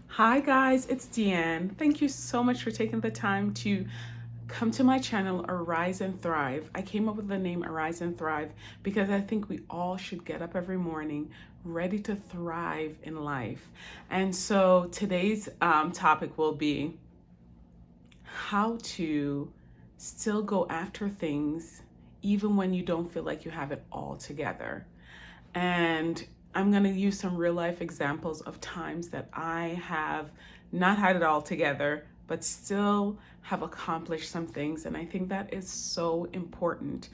Hi guys, it's Deanne. Thank you so much for taking the time to come to my channel, Arise and Thrive. I came up with the name Arise and Thrive because I think we all should get up every morning ready to thrive in life. And so today's topic will be how to still go after things even when you don't feel like you have it all together. And I'm going to use some real life examples of times that I have not had it all together, but still have accomplished some things. And I think that is so important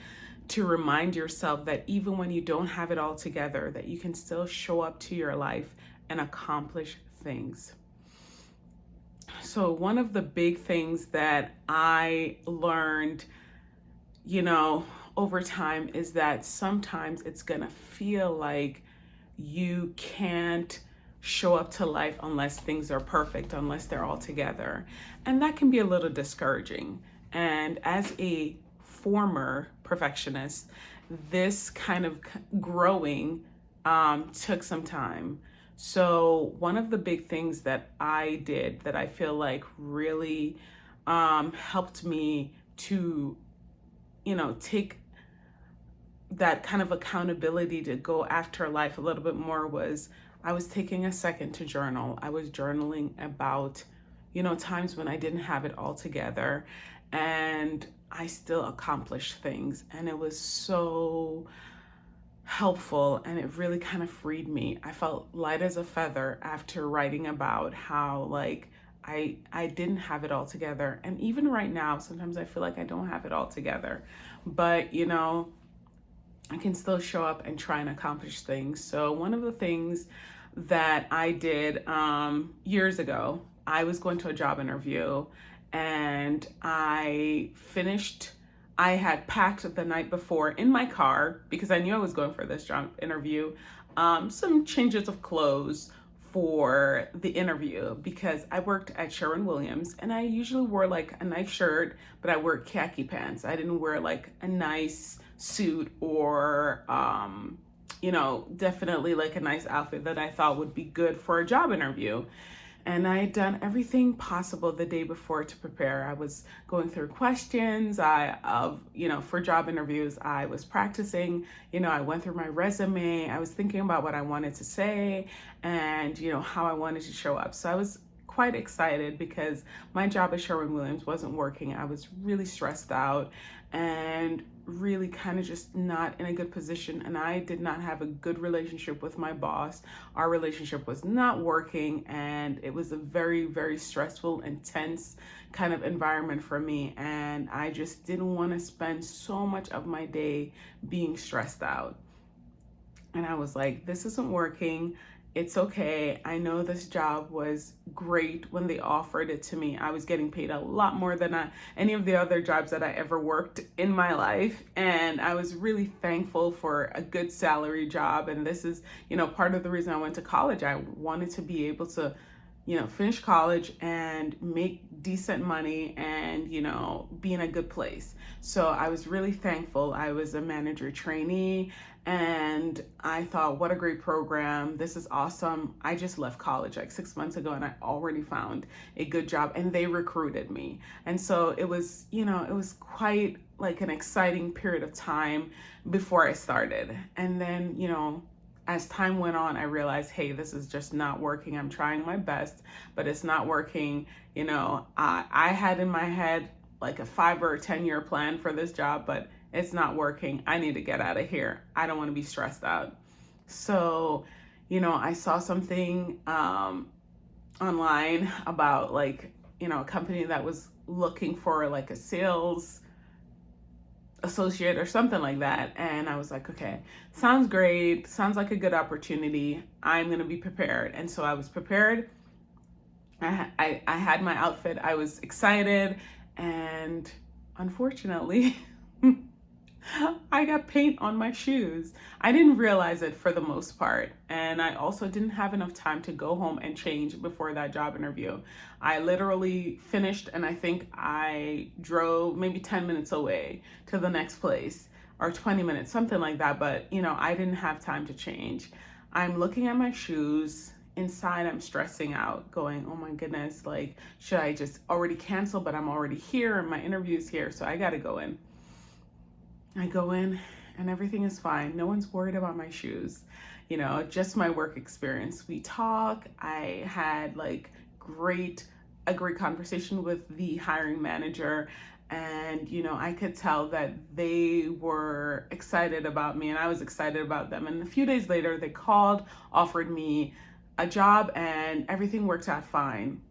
to remind yourself that even when you don't have it all together, that you can still show up to your life and accomplish things. So one of the big things that I learned, over time is that sometimes it's gonna feel like you can't show up to life unless things are perfect, unless they're all together. And that can be a little discouraging. And as a former perfectionist, this kind of growing took some time. So one of the big things that I did that I feel like really helped me to, take that kind of accountability to go after life a little bit more was I was taking a second to journal. I was journaling about, times when I didn't have it all together and I still accomplished things. And it was so helpful and it really kind of freed me. I felt light as a feather after writing about how I didn't have it all together. And even right now, sometimes I feel like I don't have it all together. But I can still show up and try and accomplish things. So one of the things that I did years ago, I was going to a job interview and I had packed the night before in my car because I knew I was going for this job interview, some changes of clothes for the interview because I worked at Sherwin-Williams and I usually wore like a nice shirt, but I wore khaki pants. I didn't wear like a nice suit or, definitely like a nice outfit that I thought would be good for a job interview. And I had done everything possible the day before to prepare. I was going through questions for job interviews. I was practicing, I went through my resume. I was thinking about what I wanted to say and, how I wanted to show up. So I was quite excited because my job at Sherwin-Williams wasn't working. I was really stressed out and really kind of just not in a good position. And I did not have a good relationship with my boss. Our relationship was not working and it was a very, very stressful, intense kind of environment for me. And I just didn't want to spend so much of my day being stressed out. And I was like, this isn't working. It's okay. I know this job was great when they offered it to me. I was getting paid a lot more than any of the other jobs that I ever worked in my life. And I was really thankful for a good salary job. And this is, part of the reason I went to college. I wanted to be able to, finish college and make decent money and, be in a good place. So I was really thankful. I was a manager trainee and I thought, what a great program. This is awesome. I just left college like 6 months ago and I already found a good job and they recruited me. And so it was, it was quite like an exciting period of time before I started. And then, as time went on, I realized, hey, this is just not working. I'm trying my best, but it's not working. I had in my head like a 5 or 10 year plan for this job, but it's not working. I need to get out of here. I don't want to be stressed out. So, I saw something online about a company that was looking for like a sales associate or something like that. And I was like, okay, sounds great. Sounds like a good opportunity. I'm going to be prepared. And so I was prepared. I had my outfit. I was excited. And unfortunately, I got paint on my shoes. I didn't realize it for the most part. And I also didn't have enough time to go home and change before that job interview. I literally finished and I think I drove maybe 10 minutes away to the next place or 20 minutes, something like that. But, I didn't have time to change. I'm looking at my shoes inside I'm stressing out, going, oh my goodness, like, should I just already cancel? But I'm already here and my interview's here, so I gotta go in. I go in and everything is fine. No one's worried about my shoes, just my work experience. We talk. I had like a great conversation with the hiring manager, and I could tell that they were excited about me and I was excited about them. And a few days later they called, offered me a job, and everything worked out fine.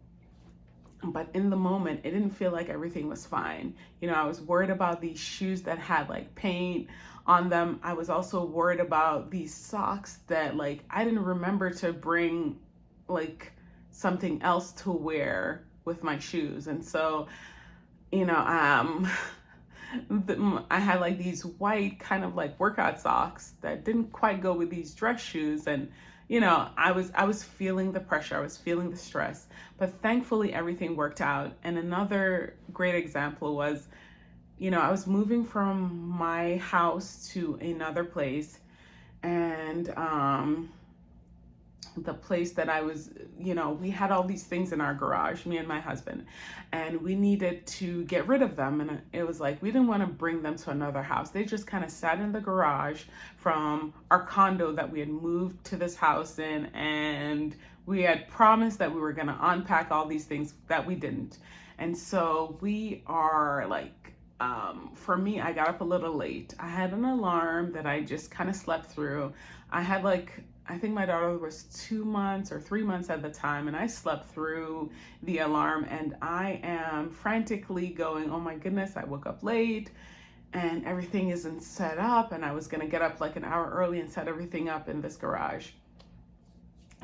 But in the moment, it didn't feel like everything was fine. I was worried about these shoes that had like paint on them. I was also worried about these socks that like I didn't remember to bring like something else to wear with my shoes. And so, I had like these white kind of like workout socks that didn't quite go with these dress shoes. And I was feeling the pressure, I was feeling the stress, but thankfully everything worked out. And another great example was, I was moving from my house to another place, and the place that I was, we had all these things in our garage, me and my husband, and we needed to get rid of them. And it was like, we didn't want to bring them to another house. They just kind of sat in the garage from our condo that we had moved to this house in. And we had promised that we were going to unpack all these things that we didn't. And so we are like, for me, I got up a little late. I had an alarm that I just kind of slept through. I think my daughter was 2 months or 3 months at the time, and I slept through the alarm, and I am frantically going, oh my goodness, I woke up late and everything isn't set up, and I was gonna get up like an hour early and set everything up in this garage.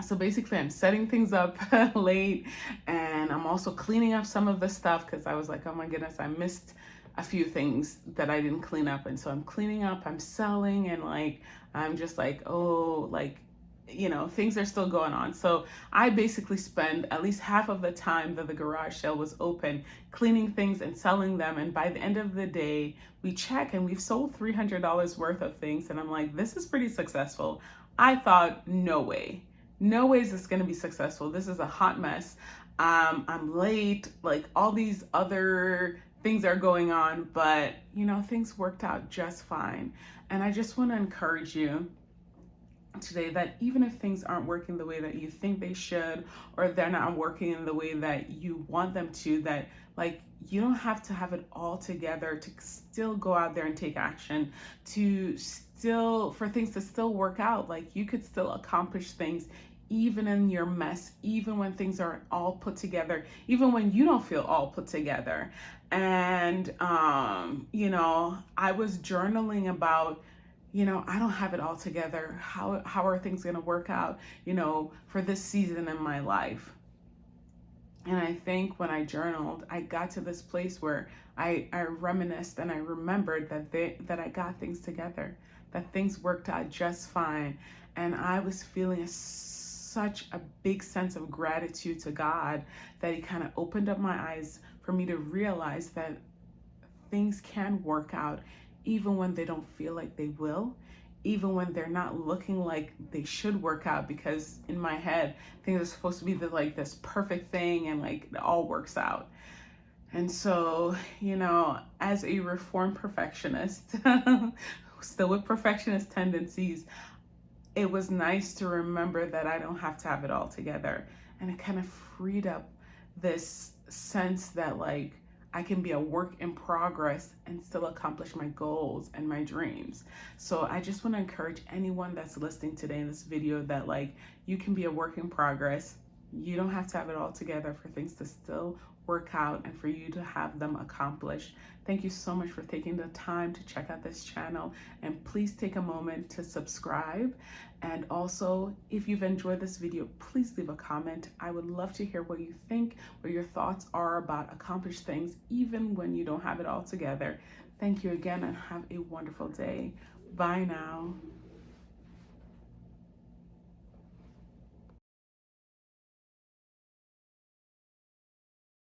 So basically I'm setting things up late, and I'm also cleaning up some of the stuff because I was like, oh my goodness, I missed a few things that I didn't clean up. And so I'm cleaning up, I'm selling, and like, I'm just like, oh, like, things are still going on. So I basically spend at least half of the time that the garage sale was open cleaning things and selling them. And by the end of the day, we check and we've sold $300 worth of things. And I'm like, this is pretty successful. I thought, no way is this going to be successful. This is a hot mess. I'm late, like all these other things are going on, but things worked out just fine. And I just want to encourage you today that even if things aren't working the way that you think they should, or they're not working in the way that you want them to, that like you don't have to have it all together to still go out there and take action, for things to still work out. Like you could still accomplish things even in your mess, even when things aren't all put together, even when you don't feel all put together. And I was journaling about, I don't have it all together. How are things going to work out, for this season in my life? And I think when I journaled, I got to this place where I reminisced and I remembered that I got things together, that things worked out just fine. And I was feeling such a big sense of gratitude to God that He kind of opened up my eyes for me to realize that things can work out even when they don't feel like they will, even when they're not looking like they should work out, because in my head, things are supposed to be this perfect thing and like it all works out. And so, as a reformed perfectionist, still with perfectionist tendencies, it was nice to remember that I don't have to have it all together. And it kind of freed up this sense that like I can be a work in progress and still accomplish my goals and my dreams. So I just want to encourage anyone that's listening today in this video that like you can be a work in progress. You don't have to have it all together for things to still work out and for you to have them accomplished. Thank you so much for taking the time to check out this channel, and please take a moment to subscribe. And also, if you've enjoyed this video, please leave a comment. I would love to hear what you think, what your thoughts are about accomplished things, even when you don't have it all together. Thank you again and have a wonderful day. Bye now.